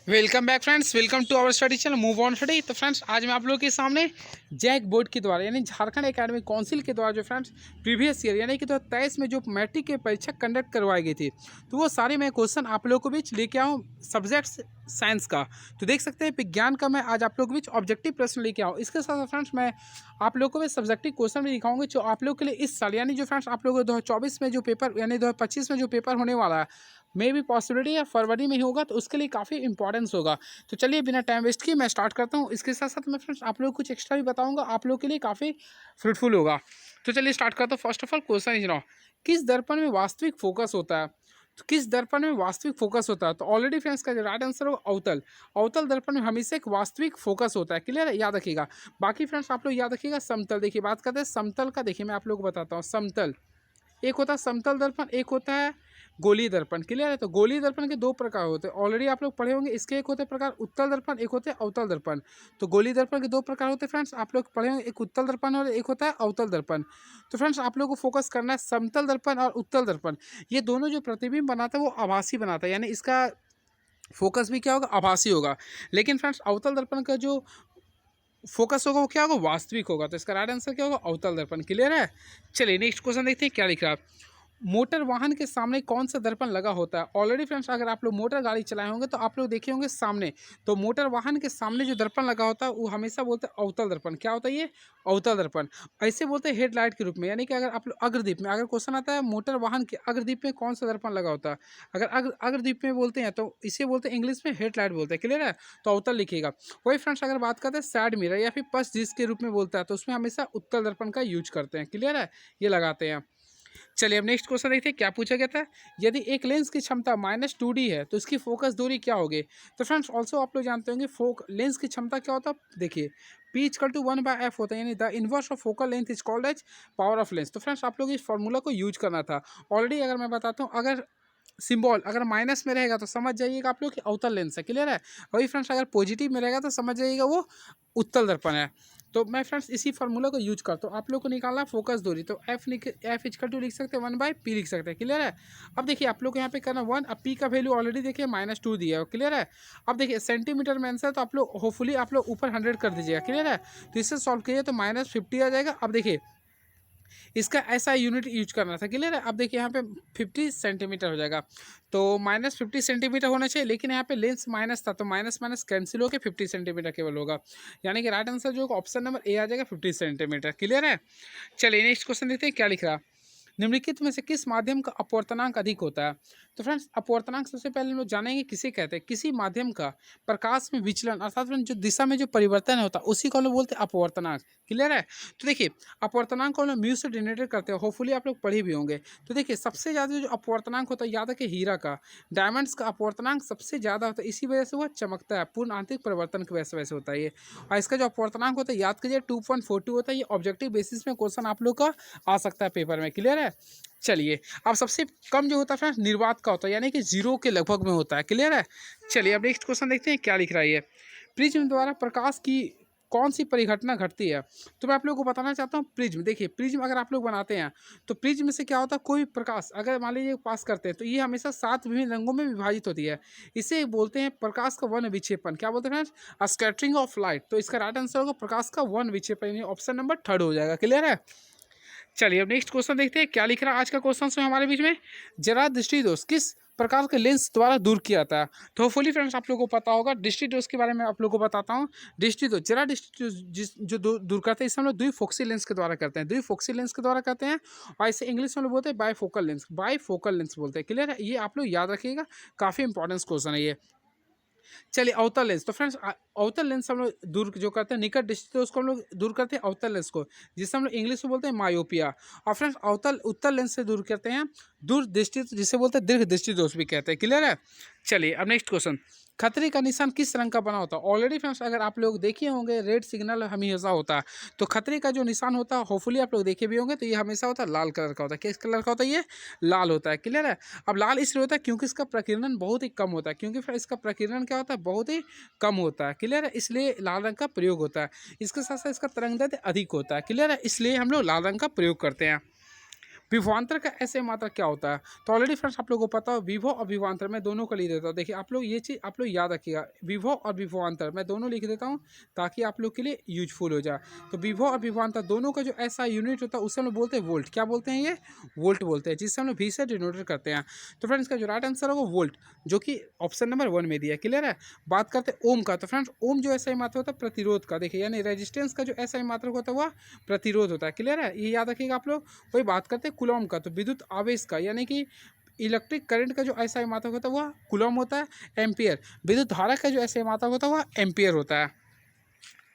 Welcome back friends, welcome to our study channel move on study. तो friends आज मैं आप लोगों के सामने जैक बोर्ड के द्वारा यानी झारखंड एकेडमिक काउंसिल के द्वारा जो फ्रेंड्स प्रीवियस ईयर यानी कि 2023 में जो मैट्रिक की परीक्षा कंडक्ट करवाई गई थी, तो वो सारे मैं क्वेश्चन आप लोगों के बीच लेके आऊँ सब्जेक्ट्स साइंस का। तो देख सकते हैं विज्ञान का मैं आज आप लोगों के बीच ऑब्जेक्टिव प्रश्न लेके आऊँ। इसके साथ साथ फ्रेंड्स मैं आप लोगों को भी सब्जेक्टिव क्वेश्चन भी दिखाऊंगा जो आप लोगों के लिए इस साल यानी जो फ्रेंड्स आप लोगों को 2024 में जो पेपर यानी 2025 में जो पेपर होने वाला है, मे भी पॉसिबिलिटी है फरवरी में ही होगा, तो उसके लिए काफ़ी इंपॉर्टेंस होगा। तो चलिए बिना टाइम वेस्ट किए मैं स्टार्ट करता हूँ। इसके साथ साथ मैं फ्रेंड्स आप लोग को कुछ एक्स्ट्रा भी बताऊंगा, आप लोग के लिए काफ़ी फ्रूटफुल होगा। तो चलिए स्टार्ट करता हूँ। First of all question is now, किस दर्पण में वास्तविक फोकस होता है? तो किस दर्पण में वास्तविक फोकस होता है? तो ऑलरेडी फ्रेंड्स का जो राइट आंसर होगा अवतल। अवतल दर्पण में हमेशा एक वास्तविक फोकस होता है। क्लियर है, याद रखिएगा। बाकी फ्रेंड्स आप लोग याद रखिएगा समतल। देखिए बात करते हैं समतल का। देखिए मैं आप लोग को बताता हूँ समतल। एक होता है समतल दर्पण, एक होता है गोलीय दर्पण। क्लियर है। तो गोलीय दर्पण के दो प्रकार होते हैं, ऑलरेडी आप लोग पढ़े होंगे। इसके एक होते हैं प्रकार उत्तल दर्पण, एक होते हैं अवतल दर्पण। तो गोलीय दर्पण के दो प्रकार होते हैं फ्रेंड्स, आप लोग पढ़े होंगे। एक उत्तल दर्पण और एक होता है अवतल दर्पण। तो फ्रेंड्स आप लोग को फोकस करना है समतल दर्पण और उत्तल दर्पण। ये दोनों जो प्रतिबिंब बनाता है वो आभासी बनाता है, यानी इसका फोकस भी क्या होगा, आभासी होगा। लेकिन फ्रेंड्स अवतल दर्पण का जो फोकस होगा वो क्या होगा, वास्तविक होगा। तो इसका राइट आंसर क्या होगा, अवतल दर्पण। क्लियर है। चलिए नेक्स्ट क्वेश्चन देखते हैं क्या लिख रहा है। मोटर वाहन के सामने कौन सा दर्पण लगा होता है? ऑलरेडी फ्रेंड्स अगर आप लोग मोटर गाड़ी चलाए होंगे तो आप लोग देखे होंगे सामने, तो मोटर वाहन के सामने जो दर्पण लगा होता है वो हमेशा बोलते हैं अवतल दर्पण। क्या होता है ये, अवतल दर्पण। ऐसे बोलते हैं हेडलाइट के रूप में, यानी कि अगर आप लोग अग्रदीप में, अगर क्वेश्चन आता है मोटर वाहन के अग्रदीप में कौन सा दर्पण लगा होता है, अगर अग्रदीप में बोलते हैं तो इसे बोलते हैं इंग्लिश में हेडलाइट बोलते हैं। क्लियर है। तो अवतल लिखिएगा। वही फ्रेंड्स अगर बात करते हैं साइड मिरर या फिर पश जिस के रूप में बोलता है, तो उसमें हमेशा उत्तल दर्पण का यूज करते हैं। क्लियर है, ये लगाते हैं। चलिए अब नेक्स्ट क्वेश्चन देखते हैं क्या पूछा गया था। यदि एक लेंस की क्षमता -2D है तो इसकी फोकस दूरी क्या होगी? तो फ्रेंड्स ऑल्सो आप लोग जानते होंगे लेंस की क्षमता क्या होता है। देखिए P इक्वल टू 1/f होता है, यानी the inverse of focal length is called as power of lens. तो फ्रेंड्स आप लोग इस फॉर्मूला को यूज करना था। ऑलरेडी अगर मैं बताता हूँ, अगर सिंबल अगर माइनस में रहेगा तो समझ जाइएगा आप लोग कि अवतल लेंस है। क्लियर है। वही फ्रेंड्स अगर पॉजिटिव में रहेगा तो समझ जाइएगा वो उत्तल दर्पण है। तो मैं फ्रेंड्स इसी फार्मूला को यूज करता हूँ। आप लोग को निकालना फोकस दूरी, तो एफ इक्वल टू लिख सकते हैं 1/p लिख सकते हैं। क्लियर है। अब देखिए आप लोग को यहाँ पे करना 1, अब p का वैल्यू ऑलरेडी देखिए -2 दिया है। क्लियर है। अब देखिए सेंटीमीटर में आंसर, तो आप लोग होपफुली आप लोग ऊपर 100 कर दीजिएगा। क्लियर है। तो इससे सॉल्व कीजिए तो -50 आ जाएगा। अब देखिए इसका ऐसा यूनिट यूज करना था। क्लियर है। अब देखिए यहाँ पे 50 सेंटीमीटर हो जाएगा, तो -50 सेंटीमीटर होना चाहिए, लेकिन यहाँ पे लेंस माइनस था तो माइनस माइनस कैंसिल होकर 50 सेंटीमीटर केवल होगा, यानी कि राइट आंसर जो ऑप्शन नंबर ए आ जाएगा 50 सेंटीमीटर। क्लियर है। चलिए नेक्स्ट क्वेश्चन देखते हैं क्या लिख रहा। निम्नलिखित में से किस माध्यम का अपवर्तनांक अधिक होता है? तो फ्रेंड्स अपवर्तनांक सबसे पहले हम लोग जानेंगे किसे कहते हैं। किसी माध्यम का प्रकाश में विचलन अर्थात जो दिशा में जो परिवर्तन होता है उसी को हम लोग बोलते हैं अपवर्तनांक। क्लियर है। तो देखिए अपवर्तनांक को हम लोग म्यू से डिनोटेड करते हैं, होपफुली आप लोग पढ़े भी होंगे। तो देखिए सबसे ज़्यादा जो अपवर्तनांक होता है, याद रखिए हीरा का, डायमंड्स का अपवर्तनांक सबसे ज़्यादा होता है, इसी वजह से वह चमकता है, पूर्ण आंतरिक परिवर्तन की वजह से होता है ये। और इसका जो अपवर्तनांक होता है याद कीजिए 2.42 होता है। ये ऑब्जेक्टिव बेसिस में क्वेश्चन आप लोग का आ सकता है पेपर में। क्लियर है। चलिए अब सबसे कम जो होता है फ्रेंड्स निर्वात का होता है, यानी कि 0 के लगभग में होता है। क्लियर है। चलिए अब नेक्स्ट क्वेश्चन देखते हैं क्या लिख रहा है ये। प्रिज्म द्वारा प्रकाश की कौन सी परिघटना घटती है? तो मैं आप लोगों को बताना चाहता हूँ प्रिज्म। देखिए प्रिज्म अगर आप लोग बनाते हैं तो प्रिज्म में से क्या होता है, कोई प्रकाश अगर मान लीजिए पास करते हैं तो ये हमेशा 7 विभिन्न रंगों में विभाजित होती है। इसे बोलते हैं प्रकाश का वन विक्षेपण। क्या बोलते हैं फ्रेंड्स, स्कैटरिंग ऑफ लाइट। तो इसका राइट आंसर होगा प्रकाश का वन विक्षेपण, ऑप्शन नंबर 3 हो जाएगा। क्लियर है। चलिए अब नेक्स्ट क्वेश्चन देखते हैं क्या लिख रहा है आज का क्वेश्चन से हमारे बीच में। जरा दृष्टि दोष किस प्रकार के लेंस द्वारा दूर किया जाता है? तो होपफुली फ्रेंड्स आप लोगों को पता होगा। दृष्टि दोष के बारे में आप लोगों को बताता हूँ। दृष्टि दोष जरा दृष्टि दोष जो दूर करते हैं इसे हम लोग द्विफोक्सी लेंस के द्वारा करते हैं, द्विफोक्सी लेंस के द्वारा करते हैं। और इसे इंग्लिश में लोग बोलते हैं बाईफोकल लेंस, बाईफोकल लेंस बोलते हैं। क्लियर है। ये आप लोग याद रखिएगा, काफ़ी इंपॉर्टेंट क्वेश्चन है ये। चलिए अवतल लेंस। तो फ्रेंड्स अवतल लेंस हम लोग दूर जो करते हैं, निकट दृष्टि तो उसको हम लोग दूर करते हैं अवतल लेंस को, जिसे हम लोग इंग्लिश में बोलते हैं मायोपिया। और फ्रेंड्स अवतल उत्तल लेंस से दूर करते हैं दूर दृष्टि, जिसे बोलते हैं दीर्घ दृष्टि दोष भी कहते हैं। क्लियर है। चलिए अब नेक्स्ट क्वेश्चन। खतरे का निशान किस रंग का बना होता है? ऑलरेडी फ्रेंड्स अगर आप लोग देखे होंगे रेड सिग्नल हमेशा होता है, तो खतरे का जो निशान होता है होपफुली आप लोग देखे भी होंगे, तो ये हमेशा होता है लाल कलर का होता है। किस कलर का होता है ये? लाल होता है। क्लियर है। अब लाल इसलिए होता है क्योंकि इसका प्रकीर्णन बहुत ही कम होता है, क्योंकि फिर इसका प्रकीर्णन क्या होता है, बहुत ही कम होता है। क्लियर है। इसलिए लाल रंग का प्रयोग होता है। इसके साथ साथ इसका तरंग दैर्ध्य अधिक होता है। क्लियर है। इसलिए हम लोग लाल रंग का प्रयोग करते हैं। विभवांतर का ऐसे मात्रा क्या होता है? तो ऑलरेडी फ्रेंड्स आप लोगों को पता हो विभव और विभवांतर मैं दोनों का लिख देता हूँ। देखिए आप लोग ये चीज़ आप लोग याद रखिएगा, विभव और विभवांतर मैं दोनों लिख देता हूँ ताकि आप लोग के लिए यूजफुल हो जाए। तो विभव और विभवांतर दोनों का जो ऐसा यूनिट होता है उसे हम लोग बोलते हैं वोल्ट। क्या बोलते हैं? ये वोल्ट बोलते हैं, जिससे हम लोग वी से डिनोट करते हैं। तो फ्रेंड्स का जो राइट आंसर होगा वोल्ट, जो कि ऑप्शन नंबर 1 में दिया है। क्लियर है? बात करते हैं ओम का। तो फ्रेंड्स ओम जो ऐसा ही मात्रा होता है प्रतिरोध का, देखिए यानी रेजिस्टेंस का जो ऐसा ही मात्रा होता है वह प्रतिरोध होता है। क्लियर है? ये याद रखिएगा आप लोग। वही बात करते हैं कूलॉम का। तो विद्युत आवेश का यानी कि इलेक्ट्रिक करंट का जो ऐसा ही मात्रक होता है वह कूलॉम होता है। एम्पियर विद्युत धारा का जो ऐसा ही मात्रक होता है वह एम्पियर होता है।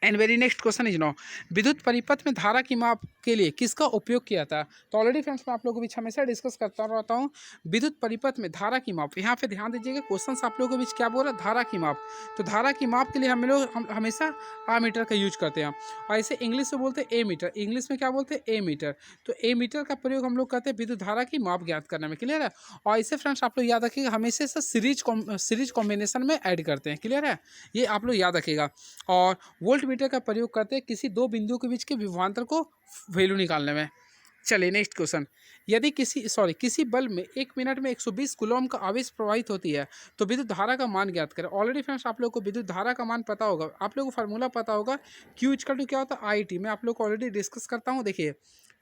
And very next question is no, विद्युत परिपथ में धारा की माप के लिए किसका उपयोग किया था? तो ऑलरेडी फ्रेंड्स मैं आप लोगों के बीच हमेशा डिस्कस करता रहता हूँ विद्युत परिपथ में धारा की माप। यहाँ पे ध्यान दीजिएगा क्वेश्चन आप लोगों के बीच क्या बोल रहा है? धारा की माप। तो धारा की माप के लिए हम हमेशा मीटर का यूज करते हैं, और ऐसे इंग्लिश में बोलते हैं ए मीटर। इंग्लिश में क्या बोलते हैं? ए मीटर। तो ए मीटर का प्रयोग हम लोग करते हैं विद्युत धारा की माप ज्ञात करने में। क्लियर है? और ऐसे फ्रेंड्स आप लोग याद रखिएगा हमेशा से सीरीज कॉम्बिनेशन में ऐड करते हैं। क्लियर है? ये आप लोग याद रखिएगा। और वोल्ट मीटर का प्रयोग करते हैं किसी दो बिंदुओं के बीच के विभवांतर को वैल्यू निकालने में। चलिए नेक्स्ट क्वेश्चन, यदि किसी बल्ब में 1 मिनट में 120 कूलॉम का आवेश प्रवाहित होती है तो विद्युत धारा का मान ज्ञात करें। ऑलरेडी फ्रेंड्स आप लोग को विद्युत धारा का मान पता होगा, आप लोग को फार्मूला पता होगा Q इक्वल टू क्या होता है? I T. मैं आप लोग को ऑलरेडी डिस्कस करता हूँ। देखिए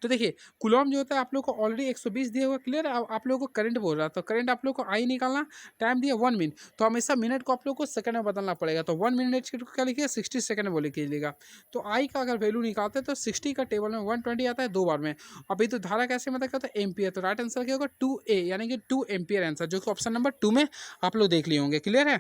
तो देखिए कूलॉम जो होता है आप लोग को ऑलरेडी 120 दिया हुआ। क्लियर है? आप लोगों को करंट बोल रहा है, तो करंट आप लोग को आई निकालना, टाइम दिया 1 मिनट, तो हमेशा मिनट को आप लोग को सेकंड में बदलना पड़ेगा। तो 1 मिनट को क्या लिखिएगा? 60 सेकंड बोले कीजिएगा। तो आई का अगर वैल्यू निकालते हैं तो 60 का टेबल में 120 आता है 2 बार में। अभी तो धारा कैसे मतलब क्या होता है? एम्पियर। तो राइट आंसर क्या होगा? 2A यानी कि 2 एम्पियर आंसर, जो कि ऑप्शन नंबर 2 में आप लोग देख लिए होंगे। क्लियर है?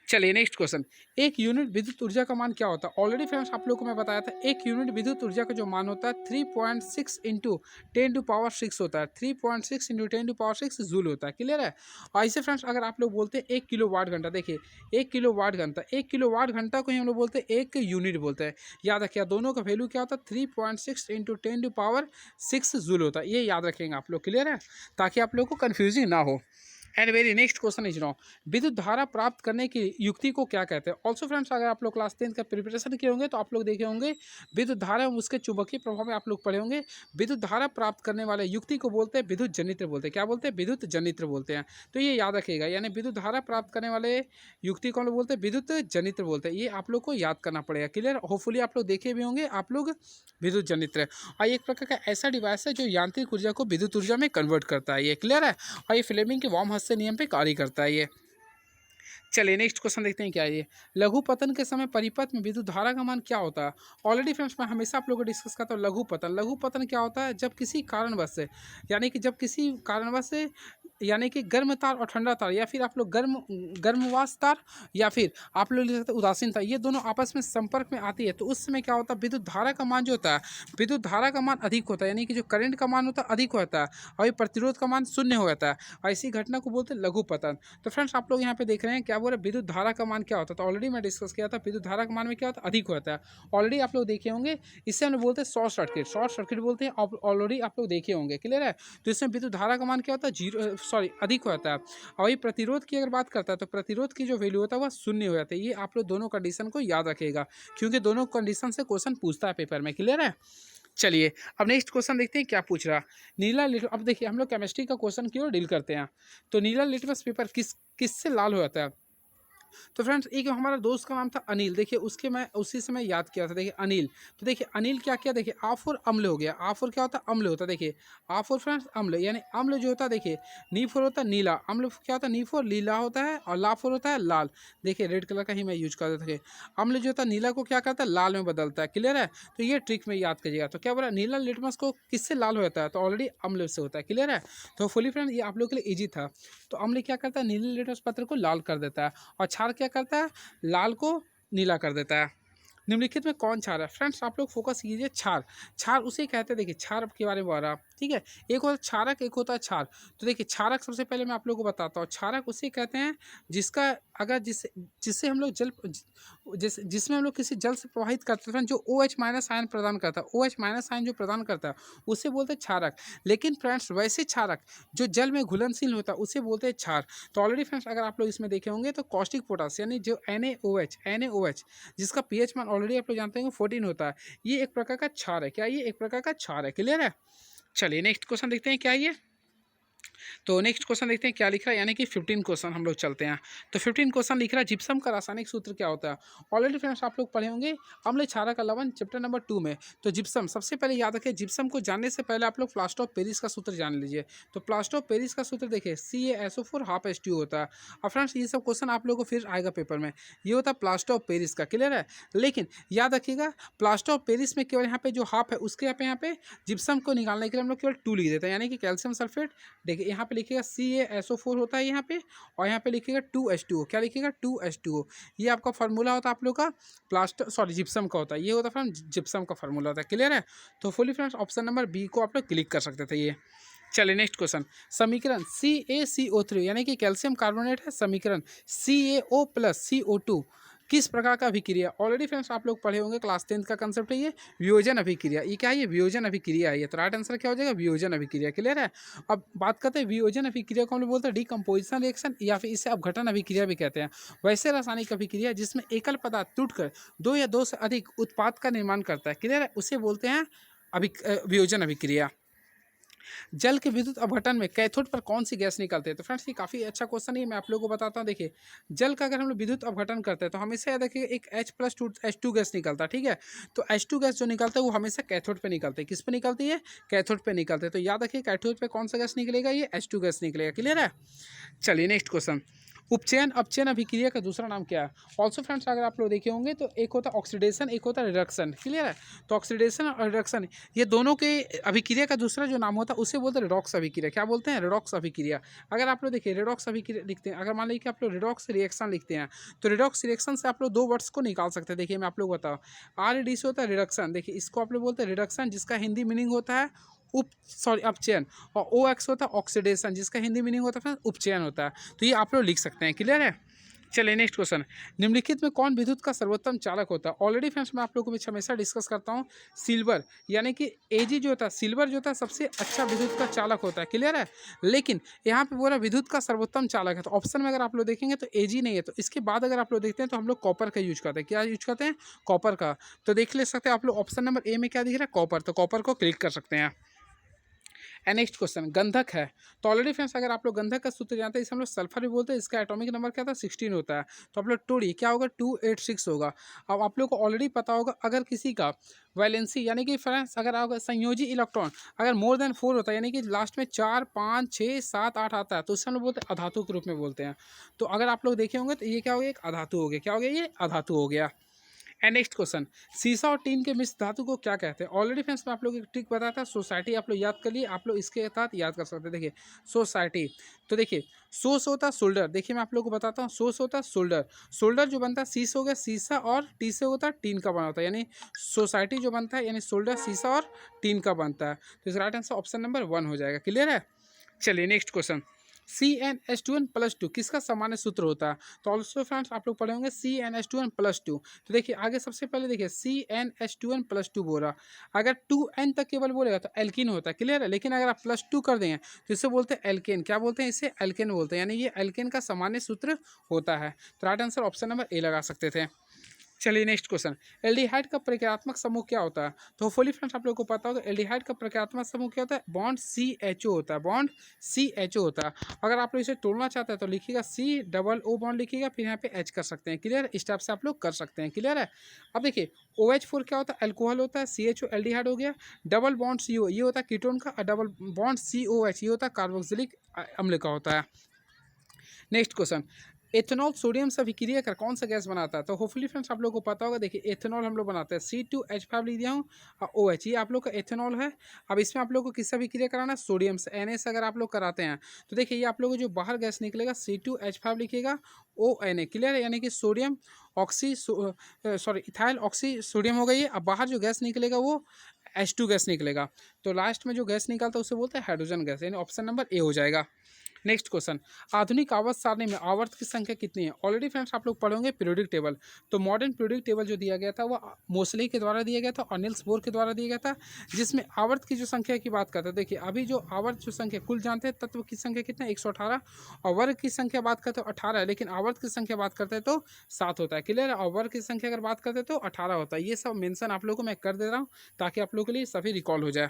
चलिए नेक्स्ट क्वेश्चन, एक यूनिट विद्युत ऊर्जा का मान क्या होता है? ऑलरेडी फ्रेंड्स आप लोगों को मैं बताया था एक यूनिट विद्युत ऊर्जा का जो मान होता है 3.6 इंटू 10⁻6 होता है। 3.6 इंटू 10⁻6 जूल होता है। क्लियर है? और ऐसे फ्रेंड्स अगर आप लोग बोलते हैं 1 किलो वाट घंटा, देखिए 1 किलो वाट घंटा, 1 किलो वाट घंटा को ही हम लोग बोलते हैं 1 यूनिट बोलते हैं। याद रखिए दोनों का वैल्यू क्या होता है? 3.6 इंटू 10⁻6 जूल होता है। ये याद रखेंगे आप लोग। क्लियर है? ताकि आप लोग को कन्फ्यूजिंग ना हो। And very next question is no, विद्युत धारा प्राप्त करने की युक्ति को क्या कहते हैं? ऑल्सो फ्रेंड्स अगर आप लोग क्लास 10 का प्रिपरेशन किए होंगे तो आप लोग देखे होंगे विद्युत धारा एवं उसके चुंबकीय प्रभाव में आप लोग पढ़े होंगे। विद्युत धारा प्राप्त करने वाले युक्ति को बोलते हैं विद्युत जनित्र बोलते हैं। क्या बोलते हैं? विद्युत जनित्र बोलते हैं। तो ये याद रखिएगा, यानी विद्युत धारा प्राप्त करने वाले युक्ति को हम लोग बोलते हैं विद्युत जनित्र बोलते हैं। ये आप लोग को याद करना पड़ेगा। क्लियर? होपफुली आप लोग देखे भी होंगे आप लोग विद्युत जनित्र। और एक प्रकार का ऐसा डिवाइस है जो यांत्रिक ऊर्जा को विद्युत ऊर्जा में कन्वर्ट करता है। ये क्लियर है? और ये फ्लेमिंग के वार्महर्त्ज़ नियम पे कार्य करता है ये। चलिए नेक्स्ट क्वेश्चन देखते हैं क्या है ये, लघु पतन के समय परिपथ में विद्युत धारा का मान क्या होता है? ऑलरेडी फ्रेंड्स मैं हमेशा आप लोगों को डिस्कस करता हूँ लघु पतन। लघु पतन क्या होता है? जब किसी कारणवश से, यानी कि जब किसी कारणवश से, यानी कि गर्म तार और ठंडा तार, या फिर आप लोग गर्मवास तार, या फिर आप लोग लिख सकते हैं उदासीन तार, ये दोनों आपस में संपर्क में आती है तो उस समय क्या होता है? विद्युत धारा का मान जो होता है, विद्युत धारा का मान अधिक होता है, यानी कि जो करंट का मान होता है अधिक होता है, और ये प्रतिरोध का मान शून्य हो जाता है। और इसी घटना को बोलते हैं लघु पतन। तो फ्रेंड्स आप लोग यहाँ पे देख रहे हैं क्या बोल रहे हैं? विद्युत धारा का मान क्या होता है? तो ऑलरेडी मैं डिस्कस किया था विद्युत धारा का मान में क्या होता है? अधिक होता है। ऑलरेडी आप लोग देखे होंगे, इससे हम लोग बोलते हैं शॉर्ट सर्किट। शॉर्ट सर्किट बोलते हैं, ऑलरेडी आप लोग देखे होंगे। क्लियर है? तो इसमें विद्युत धारा का मान क्या होता है? अधिक होता है। और वही प्रतिरोध की अगर बात करता है तो प्रतिरोध की जो वैल्यू होता है वह शून्य हो जाता है। ये आप लोग दोनों कंडीशन को याद रखिएगा, क्योंकि दोनों कंडीशन से क्वेश्चन पूछता है पेपर में। क्लियर है? चलिए अब नेक्स्ट क्वेश्चन देखते हैं क्या पूछ रहा। नीला लिट अब देखिए हम लोग केमिस्ट्री का क्वेश्चन की ओर डील करते हैं। तो नीला लिटमस पेपर किससे लाल हो जाता है? तो फ्रेंड्स एक हमारा दोस्त का नाम था अनिल। देखिए उसी से मैं याद किया था। देखिए अनिल, तो देखिए अनिल क्या किया? देखिए आ फॉर अम्ल हो गया। आ फॉर क्या होता है? अम्ल होता है। देखिए आ फॉर फ्रेंड्स अम्ल, यानी अम्ल जो होता है, देखिए नी फॉर होता है नीला, अम्ल क्या होता है? नी फॉर लीला होता है, और ला फॉर होता है लाल। देखिए रेड कलर का ही मैं यूज करता था। अम्ल जो होता है नीला को क्या करता है? लाल में बदलता है। क्लियर है? तो ये ट्रिक में याद करिएगा। तो क्या बोला? नीला लिटमस को किससे लाल हो जाता है? तो ऑलरेडी अम्ल से होता है। क्लियर है? तो फुली फ्रेंड ये आप लोग के लिए ईजी था। तो अम्ल क्या करता है? नीले लिटमस पत्र को लाल कर देता है, और क्षार क्या करता है? लाल को नीला कर देता है। निम्नलिखित में कौन क्षार है? फ्रेंड्स आप लोग फोकस कीजिए, क्षार। क्षार उसे कहते हैं, देखिए क्षार के बारे में बता रहा, ठीक है। एक होता है क्षारक, एक होता है क्षार। तो देखिए क्षारक सबसे पहले मैं आप लोगों को बताता हूँ। क्षारक उसे कहते हैं जिसका अगर जिससे हम लोग जिसमें हम लोग किसी जल से प्रवाहित करते हैं जो OH माइनस आयन प्रदान करता है, OH माइनस आयन जो प्रदान करता है उसे बोलते हैं क्षारक। लेकिन फ्रेंड्स वैसे क्षारक जो जल में घुलनशील होता है उसे बोलते हैं क्षार। तो ऑलरेडी फ्रेंड्स अगर आप लोग इसमें देखे होंगे तो कॉस्टिक पोटास यानी जो NaOH जिसका pH मान ऑलरेडी आप लोग जानते हैं 14 होता है, ये एक प्रकार का क्षार है। क्या ये एक प्रकार का क्षार है? क्लियर है? चलिए नेक्स्ट क्वेश्चन देखते हैं क्या है ये। तो नेक्स्ट क्वेश्चन देखते हैं क्या लिखा है, यानी कि 15 क्वेश्चन हम लोग चलते हैं। तो 15 क्वेश्चन लिख रहा है जिप्सम का रासायनिक सूत्र क्या होता है। ऑलरेडी फ्रेंड्स आप लोग पढ़े होंगे अम्ल क्षारक का लवण चैप्टर नंबर 2 में। तो जिप्सम सबसे पहले याद रखिए, जिप्सम को जानने से पहले आप लोग प्लास्टर ऑफ पेरिस का सूत्र जान लीजिए। तो प्लास्टर ऑफ पेरिस का सूत्र देखिए CaSO4 हाफ H2O होता है। और फ्रेंड्स ये सब क्वेश्चन आप लोगों को फिर आएगा पेपर में, ये होता है प्लास्टर ऑफ पेरिस का, क्लियर है। लेकिन याद रखिएगा प्लास्टर ऑफ पेरिस में केवल यहाँ पे जो हाफ है उसके यहाँ पे जिप्सम को निकालने के लिए हम लोग केवल 2 लिख देते हैं, यानी कि कैल्शियम सल्फेट। देखिए यहाँ पे लिखिएगा CaSO4 होता है यहाँ पे, और यहाँ पे लिखिएगा 2H2O, क्या लिखिएगा 2H2O। ये आपका फार्मूला होता है आप लोग का प्लास्टर सॉरी जिप्सम का होता है, ये होता है फ्रेंड जिप्सम का फार्मूला होता है, क्लियर है। तो fully friends option number B को आप लोग क्लिक कर सकते थे ये। चलिए नेक्स्ट क्वेश्चन, समीकरण CaCO3 यानी कि कैल्शियम कार्बोनेट है, समीकरण CaO प्लस CO2 किस प्रकार का अभिक्रिया। ऑलरेडी फ्रेंड्स आप लोग पढ़े होंगे, क्लास 10 का कंसेप्ट है ये वियोजन अभिक्रिया। ये क्या है, ये वियोजन अभिक्रिया है ये। तो राइट आंसर क्या हो जाएगा, वियोजन अभिक्रिया, क्लियर है। अब बात करते हैं वियोजन अभिक्रिया को हम लोग बोलते हैं डिकम्पोजिशन रिएक्शन, या फिर इसे अपघटन अभिक्रिया भी कहते हैं। वैसे रासायनिक अभिक्रिया जिसमें एकल पदार्थ टूटकर दो या दो से अधिक उत्पाद का निर्माण करता है, क्लियर है, उसे बोलते हैं वियोजन अभिक्रिया। जल के विद्युत अपघटन में कैथोड पर कौन सी गैस निकलती है। तो फ्रेंड्स ये काफ़ी अच्छा क्वेश्चन है, मैं आप लोगों को बताता हूँ। देखिए जल का अगर हम लोग विद्युत अपघटन करते हैं तो हमेशा याद रखिए एक H+2 गैस निकलता है, ठीक है। तो H2 गैस जो निकलता है वो हमेशा कैथोड पे निकलती है। किस पे निकलती है, कैथोड पे निकलते हैं। तो याद रखिए कैथोड पे कौन सा गैस निकलेगा, ये H2 गैस निकलेगा, क्लियर है। चलिए नेक्स्ट क्वेश्चन, उपचयन अपचयन अभिक्रिया का दूसरा नाम क्या है। ऑल्सो फ्रेंड्स अगर आप लोग देखे होंगे तो एक होता है ऑक्सीडेशन, एक होता है रिडक्शन, क्लियर है। तो ऑक्सीडेशन और रिडक्शन ये दोनों के अभिक्रिया का दूसरा जो नाम होता है उसे बोलते हैं रिडॉक्स अभिक्रिया। क्या बोलते हैं, रिडॉक्स अभिक्रिया। अगर आप लोग देखिए रिडॉक्स अभिक्रिया लिखते हैं, अगर मान लीजिए कि आप लोग रिडॉक्स रिएक्शन लिखते हैं तो रिडॉक्स रिएक्शन से आप लोग दो वर्ड्स को निकाल सकते हैं। देखिए मैं आप लोग बताऊँ, RD से होता है रिडक्शन, देखिए इसको आप लोग बोलते हैं रिडक्शन, जिसका हिंदी मीनिंग होता है अपचयन, और OX होता है ऑक्सीडेशन, जिसका हिंदी मीनिंग होता है उपचयन होता है। तो ये आप लोग लिख सकते हैं, क्लियर है। चलिए नेक्स्ट क्वेश्चन, निम्नलिखित में कौन विद्युत का सर्वोत्तम चालक होता है। ऑलरेडी फ्रेंड्स मैं आप लोगों को हमेशा डिस्कस करता हूँ, सिल्वर यानी कि Ag जो होता है, सिल्वर जो होता है सबसे अच्छा विद्युत का चालक होता है, क्लियर है। लेकिन यहाँ पे बोला विद्युत का सर्वोत्तम चालक है, तो ऑप्शन में अगर आप लोग देखेंगे तो Ag नहीं है। तो इसके बाद अगर आप लोग देखते हैं तो हम लोग कॉपर का यूज करते हैं, क्या यूज करते हैं, कॉपर का। तो देख ले सकते हैं आप लोग ऑप्शन नंबर ए में क्या दिख रहा है, कॉपर। तो कॉपर को क्लिक कर सकते हैं। एंड नेक्स्ट क्वेश्चन, गंधक है। तो ऑलरेडी फ्रेंड्स अगर आप लोग गंधक का सूत्र जानते हैं, इसे हम लोग सल्फर भी बोलते हैं, इसका एटॉमिक नंबर क्या था 16 होता है। तो आप लोग टोड़ी क्या होगा 286 होगा। अब आप लोग को ऑलरेडी पता होगा अगर किसी का वैलेंसी यानी कि फ्रेंड्स अगर आप संयोजी इलेक्ट्रॉन अगर मोर देन 4 होता है, यानी कि लास्ट में 4 5 6 7 8 आता है, तो उससे हम लोग बोलते हैं अधातु के रूप में बोलते हैं। तो अगर आप लोग देखे होंगे तो ये क्या हो गया, एक अधातु हो गया। क्या हो गया, ये अधातु हो गया। एंड नेक्स्ट क्वेश्चन, सीसा और टीन के मिश्र धातु को क्या कहते हैं। ऑलरेडी फ्रेंड्स मैं आप लोग एक ट्रिक बताया था, सोसाइटी आप लोग याद कर लिए, आप लोग इसके साथ याद कर सकते हैं। देखिए सोसाइटी, तो देखिए सोस होता है सोल्डर, देखिए मैं आप लोग को बताता हूँ, सोस होता है सोल्डर, सोल्डर जो बनता है सीस हो गया सीसा, और टी से होता है टीन का बना होता है, यानी सोसाइटी जो बनता है यानी सोल्डर सीसा और टीन का बनता है। तो इसका राइट आंसर ऑप्शन नंबर 1 हो जाएगा, क्लियर है। चलिए नेक्स्ट क्वेश्चन, CnH2n+2 किसका सामान्य सूत्र होता है। तो ऑल्सो फ्रेंड्स आप लोग पढ़े होंगे CnH2n+2। तो देखिए आगे सबसे पहले देखिए CnH2n+2 बोला, अगर 2n तक केवल बोलेगा तो एल्किन होता है, क्लियर है। लेकिन अगर आप +2 कर देंगे तो इसे बोलते हैं एल्केन। क्या बोलते हैं, इसे एल्केन बोलते हैं, यानी ये एल्केन का सामान्य सूत्र होता है। तो right answer option number A लगा सकते थे। चलिए नेक्स्ट क्वेश्चन, एल्डिहाइड का प्रक्रियात्मक समूह क्या होता है। तो होपफुली फ्रेंड्स आप लोग को पता होगा एल्डिहाइड का प्रक्रियात्मक समूह क्या होता है, बॉन्ड CHO होता है, बॉन्ड CHO होता है। अगर आप लोग इसे तोड़ना चाहते हैं तो लिखिएगा COO बॉन्ड लिखिएगा, फिर यहाँ पे H कर सकते हैं, क्लियर। इस टाइप से आप लोग कर सकते हैं, क्लियर है। अब देखिए OH4 क्या होता है, एल्कोहल होता है, CHO एल्डिहाइड हो गया, डबल बॉन्ड CO ये होता है कीटोन का, और डबल बॉन्ड COH ये होता है कार्बोक्सिलिक अम्ल का होता है। नेक्स्ट क्वेश्चन, एथेनॉल सोडियम से अभिक्रिया कर कौन सा गैस बनाता है। तो होपफुली फ्रेंड्स आप लोगों को पता होगा, देखिए एथेनॉल हम लोग बनाते हैं C2H5 लिख दिया हूँ, और OH ये आप लोग का एथेनॉल है। अब इसमें आप लोग को किससे अभिक्रिया कराना है, सोडियम से, Na अगर आप लोग कराते हैं तो देखिए ये आप लोगों को जो बाहर गैस निकलेगा C2H5 लिखिएगा ONA, क्लियर है, यानी कि sodium oxy sorry ethyl oxy sodium हो गई है। अब बाहर जो गैस निकलेगा वो H2 गैस निकलेगा। तो लास्ट में जो गैस निकलता है उसे बोलते हैं हाइड्रोजन गैस, यानी ऑप्शन नंबर ए हो जाएगा। नेक्स्ट क्वेश्चन, आधुनिक आवर्त सारणी में आवर्त की संख्या कितनी है? ऑलरेडी फ्रेंड्स आप लोग पढ़ोगे पीरियोडिक टेबल, तो मॉडर्न पीरियोडिक टेबल जो दिया गया था वो मोसले के द्वारा दिया गया था और निल्स बोर के द्वारा दिया गया था, जिसमें आवर्त की जो संख्या की बात करते हैं, देखिए अभी जो आवर्त जो संख्या कुल जानते हैं तत्व की संख्या कितना है 118, और वर्ग की संख्या बात करते हो 18 है, लेकिन आवर्त की संख्या बात करते हैं तो 7 होता है। क्लियर है? और वर्ग की संख्या अगर बात करते हैं तो 18 होता है। ये सब मेंशन आप लोगों को मैं कर दे रहा हूँ ताकि आप लोगों के लिए सभी रिकॉल हो जाए।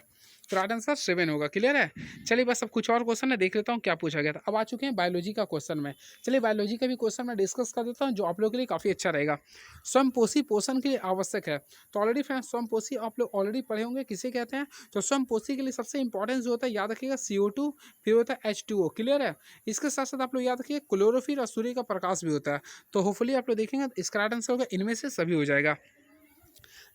तो राइट आंसर 7 होगा। क्लियर है? चलिए बस अब कुछ और क्वेश्चन है देख लेता हूँ क्या पूछा गया था। अब आ चुके हैं बायोलॉजी का क्वेश्चन में। चलिए बायोलॉजी का भी क्वेश्चन मैं डिस्कस कर देता हूँ जो आप लोगों के लिए काफ़ी अच्छा रहेगा। स्वयंपोषी पोषण के लिए आवश्यक है, तो ऑलरेडी फ्रेंड्स स्वयंपोषी आप लोग ऑलरेडी पढ़े होंगे किसे कहते हैं। तो स्वयंपोषी के लिए सबसे इंपॉर्टेंट जो होता है याद रखिएगा CO2, फिर होता है H2O। क्लियर है? इसके साथ साथ आप लोग याद रखिए क्लोरोफिल और सूर्य का प्रकाश भी होता है। तो होपफुली आप लोग देखेंगे इसका राइट आंसर होगा इनमें से सभी हो जाएगा।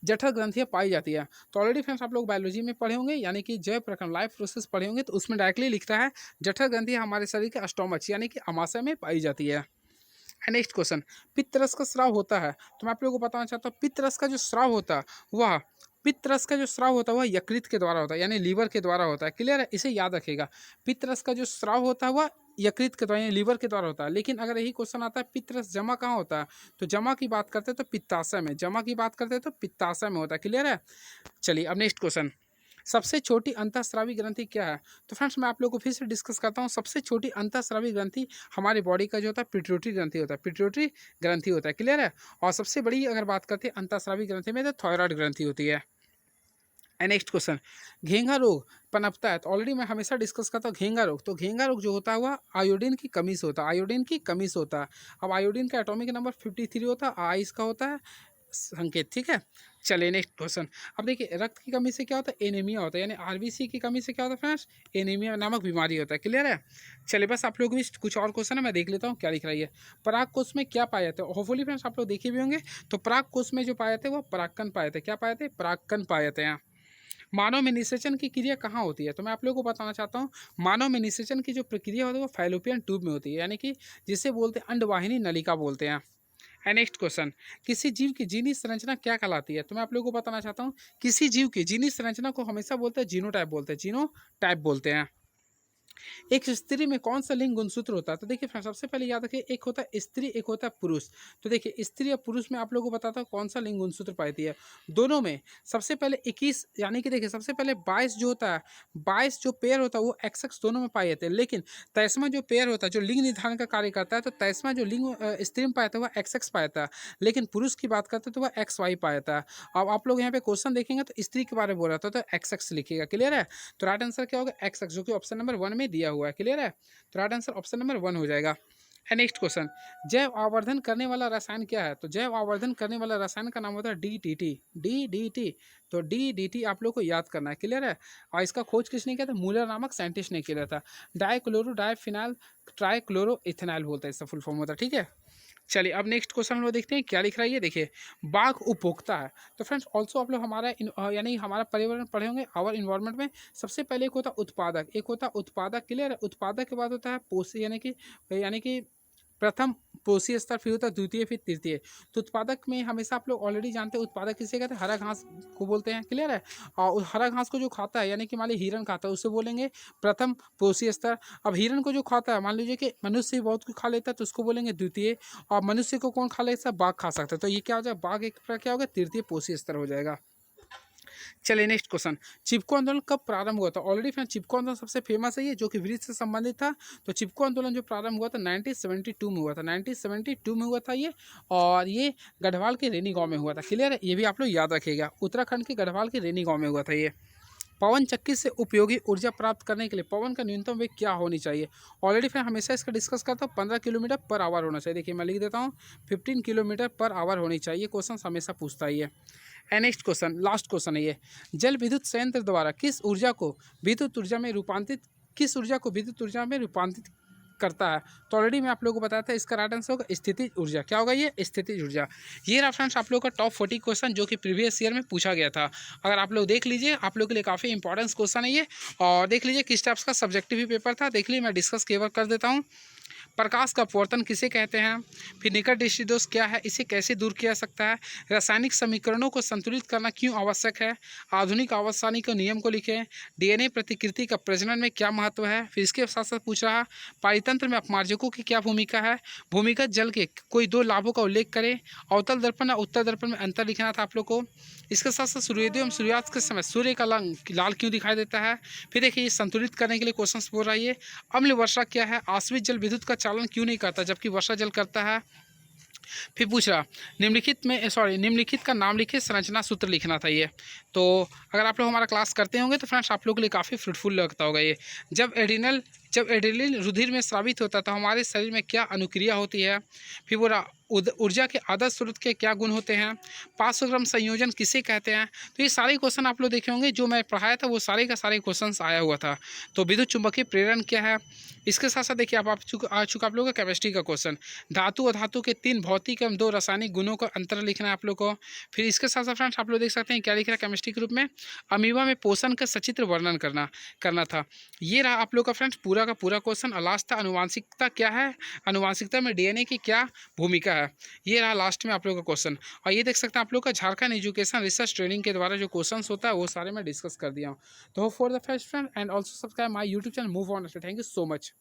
जठर ग्रंथियाँ पाई जाती है, तो ऑलरेडी फ्रेंड्स आप लोग बायोलॉजी में पढ़े होंगे, यानी कि जैव प्रक्रम लाइफ प्रोसेस पढ़े होंगे, तो उसमें डायरेक्टली लिखता है जठर ग्रंथियाँ हमारे शरीर के स्टोमच यानी कि अमाशय में पाई जाती है। नेक्स्ट क्वेश्चन, पित्तरस का स्राव होता है, तो मैं आप लोगों को बताना चाहता हूँ पित्तरस का जो स्राव होता है वह पित्तरस का जो स्राव होता है वह यकृत के द्वारा होता है, यानी लीवर के द्वारा होता है। क्लियर है? इसे याद रखिएगा, पित्तरस का जो स्राव होता है वह यकृत के द्वारा यानी लीवर के द्वारा होता है। लेकिन अगर यही क्वेश्चन आता है पित्तरस जमा कहाँ होता है, तो जमा की बात करते हैं तो पित्ताशय में, जमा की बात करते हैं तो पित्ताशय में होता है। क्लियर है? चलिए अब नेक्स्ट क्वेश्चन, सबसे छोटी अंतःस्रावी ग्रंथि क्या है? तो फ्रेंड्स मैं आप लोगों को फिर से डिस्कस करता हूँ। सबसे छोटी अंतःस्रावी ग्रंथि हमारी बॉडी का जो होता है पिट्यूटरी ग्रंथि होता है, पिट्यूटरी ग्रंथि होता है। क्लियर है? और सबसे बड़ी अगर बात करते हैं अंतःस्रावी ग्रंथि में तो थायराइड ग्रंथि होती है। नेक्स्ट क्वेश्चन, घेंघा रोग पनपता है, तो ऑलरेडी मैं हमेशा डिस्कस करता हूँ घेंघा रोग, तो घेंघा रोग जो होता है वह आयोडीन की कमी से होता है, आयोडीन की कमी से होता है। अब आयोडीन का एटॉमिक नंबर 53 होता है, आई इसका होता है संकेत। ठीक है? चलिए नेक्स्ट क्वेश्चन, अब देखिए रक्त की कमी से क्या होता है? एनीमिया होता है, यानी RBC की कमी से क्या होता है फ्रेंड्स? एनीमिया नामक बीमारी होता है। क्लियर है? चलिए बस आप लोग भी कुछ और क्वेश्चन है मैं देख लेता हूँ क्या लिख रही है। पराग कोष में क्या पाए जाते हैं? होपफुली फ्रेंड्स आप लोग देखे भी होंगे, तो पराग कोष में जो पाए जाते हैं वो परागकण पाए जाते हैं। क्या पाए जाते हैं? परागकण पाए जाते हैं। मानव में निषेचन की क्रिया कहाँ होती है? तो मैं आप लोगों को बताना चाहता हूँ मानव में निषेचन की जो प्रक्रिया होती है वो फैलोपियन ट्यूब में होती है, यानी कि जिसे बोलते हैं अंडवाहिनी नलिका बोलते हैं। नेक्स्ट क्वेश्चन, किसी जीव की जीनी संरचना क्या कहलाती है? तो मैं आप लोगों को बताना चाहता हूँ किसी जीव की जीनी संरचना को हमेशा बोलते हैं जीनोटाइप बोलते हैं, जीनोटाइप बोलते हैं। एक स्त्री में कौन सा लिंग गुणसूत्र होता है? तो देखिए फ्रेंड्स सबसे पहले याद रखिए एक होता है स्त्री, एक होता है पुरुष। तो देखिए स्त्री और पुरुष में आप लोगों को बताता हूँ कौन सा लिंग गुणसूत्र पाती है। दोनों में सबसे पहले 21, यानी कि देखिए सबसे पहले 22 जो होता है, 22 जो पेयर होता है वो XX दोनों में पाए जाते हैं, लेकिन 23वां जो पेयर होता है जो लिंग निर्धारण का कार्य करता है, तो 23वां जो लिंग स्त्री में पाया जाता है वह XX पाया जाता है, लेकिन पुरुष की बात करते हैं तो वह XY पाया जाता है। अब आप लोग यहाँ पे क्वेश्चन देखेंगे तो स्त्री के बारे में बोल रहा था तो XX लिखिएगा। क्लियर है? तो राइट आंसर क्या होगा? XX, जो कि ऑप्शन नंबर 1 में दिया हुआ है। क्लियर है? तो राइट आंसर ऑप्शन नंबर 1 हो जाएगा। नेक्स्ट क्वेश्चन, जैव आवर्धन करने वाला रसायन क्या है? तो जैव आवर्धन करने वाला रसायन का नाम होता है DDT, DDT। तो DDT आप लोग को याद करना है। क्लियर है? और इसका खोज किसने किया था? मूलर नामक साइंटिस्ट ने किया था। डाइक्लोरो डाइफिनाइल ट्राइक्लोरो इथेनॉल बोलता है, इसका फुल फॉर्म होता है। ठीक है? चलिए अब नेक्स्ट क्वेश्चन हम लोग देखते हैं क्या लिख रहा है ये। देखिए बाघ उपभोक्ता है, तो फ्रेंड्स ऑल्सो आप लोग हमारा यानी हमारा पर्यावरण पढ़े होंगे आवर इन्वायरमेंट में। सबसे पहले एक होता उत्पादक, एक होता उत्पादक। क्लियर है? उत्पादक के बाद होता है पोषी, यानी कि प्रथम पोषी स्तर, फिर होता है द्वितीय, फिर तृतीय। तो उत्पादक में हमेशा आप लोग ऑलरेडी जानते हैं उत्पादक किसे कहते हैं? हरा घास को बोलते हैं। क्लियर है? और हरा घास को जो खाता है, यानी कि मान लीजिए हिरन खाता है, उससे बोलेंगे प्रथम पोषी स्तर। अब हिरन को जो खाता है, मान लीजिए कि मनुष्य भी बहुत कुछ खा लेता है तो उसको बोलेंगे द्वितीय, और मनुष्य को कौन खा लेता है? बाघ खा सकता है, तो ये क्या हो जाएगा? बाघ एक क्या होगा? तृतीय पोषी स्तर हो जाएगा। चलिए नेक्स्ट क्वेश्चन, चिपको आंदोलन कब प्रारंभ हुआ था? ऑलरेडी फ्रेंड चिपको आंदोलन सबसे फेमस है ये, जो कि वृक्ष से संबंधित था। तो चिपको आंदोलन जो प्रारंभ हुआ था 1972 में हुआ था, 1972 में हुआ था ये, और ये गढ़वाल के रेनी गांव में हुआ था। क्लियर है? ये भी आप लोग याद रखिएगा, उत्तराखंड के गढ़वाल के रेनी गांव में हुआ था ये। पवन चक्की से उपयोगी ऊर्जा प्राप्त करने के लिए पवन का न्यूनतम वेग क्या होनी चाहिए? ऑलरेडी मैं हमेशा इसका डिस्कस करता हूँ 15 किलोमीटर पर आवर होना चाहिए। देखिए मैं लिख देता हूँ 15 किलोमीटर पर आवर होनी चाहिए। क्वेश्चन हमेशा पूछता ही है। नेक्स्ट क्वेश्चन, लास्ट क्वेश्चन है ये, जल विद्युत संयंत्र द्वारा किस ऊर्जा को विद्युत ऊर्जा में रूपांतरित करता है? तो ऑलरेडी मैं आप लोगों को बताया था इसका राइट आंसर होगा स्थितिज ऊर्जा। क्या होगा ये? स्थितिज ऊर्जा। ये रहा फ्रेंड्स आप लोग का टॉप 40 क्वेश्चन जो कि प्रीवियस ईयर में पूछा गया था। अगर आप लोग देख लीजिए, आप लोग के लिए काफ़ी इंपॉर्टेंट क्वेश्चन है ये, और देख लीजिए किस टाइप्स का सब्जेक्टिव पेपर था। देख लीजिए मैं डिस्कस केवल कर देता हूँ। प्रकाश का अपवर्तन किसे कहते हैं, फिर निकट दृष्टि दोष क्या है, इसे कैसे दूर किया जा सकता है, रासायनिक समीकरणों को संतुलित करना क्यों आवश्यक है, आधुनिक आवर्तसानी के नियम को लिखें, डीएनए प्रतिकृति का प्रजनन में क्या महत्व है। फिर इसके साथ साथ पूछ रहा पारितंत्र में अपमार्जकों की क्या भूमिका है, भूमिगत जल के कोई दो लाभों का उल्लेख करें, अवतल दर्पण और उत्तर दर्पण में अंतर लिखना था आप लोग को। इसके साथ साथ सूर्योदय एवं सूर्यास्त के समय सूर्य का रंग लाल क्यों दिखाई देता है। फिर देखिए ये संतुलित करने के लिए क्वेश्चन बोल रहा है ये अम्ल वर्षा क्या है, आश्रित जल विद्युत का चालन क्यों नहीं करता जबकि वर्षा जल करता है। फिर पूछ रहा निम्नलिखित का नाम लिखिए, संरचना सूत्र लिखना था ये। तो अगर आप लोग हमारा क्लास करते होंगे तो फ्रेंड्स आप लोगों के लिए काफ़ी फ्रूटफुल लगता होगा ये। जब एड्रेनलिन रुधिर में स्रावित होता है तो हमारे शरीर में क्या अनुक्रिया होती है। फिर बोला ऊर्जा के आदर्श स्रोत के क्या गुण होते हैं, पार्श्वक्रम संयोजन किसे कहते हैं। तो ये सारे क्वेश्चन आप लोग देखे होंगे, जो मैं पढ़ाया था वो सारे का सारे क्वेश्चन आया हुआ था। तो विद्युत चुंबकीय प्रेरण क्या है। इसके साथ साथ देखिए आ चुका आप लोगों का केमिस्ट्री का क्वेश्चन, धातु और धातु के 3 भौतिक एवं 2 रासायनिक गुणों का अंतर लिखना है आप लोग को। फिर इसके साथ साथ फ्रेंड्स आप लोग देख सकते हैं क्या लिख रहा है केमिस्ट्री के रूप में, अमीबा में पोषण का सचित्र वर्णन करना था। ये रहा आप लोग का फ्रेंड्स पूरा का पूरा क्वेश्चन। और लास्ट था अनुवांशिकता क्या है, अनुवांशिकता में डीएनए की क्या भूमिका है। ये रहा लास्ट में आप लोग का क्वेश्चन। और ये देख सकते हैं आप लोग का झारखंड एजुकेशन रिसर्च ट्रेनिंग के द्वारा जो क्वेश्चन होता है वो सारे मैं डिस्कस कर दिया हूँ। तो for the first friend and also subscribe my YouTube channel move on. Thank you so much.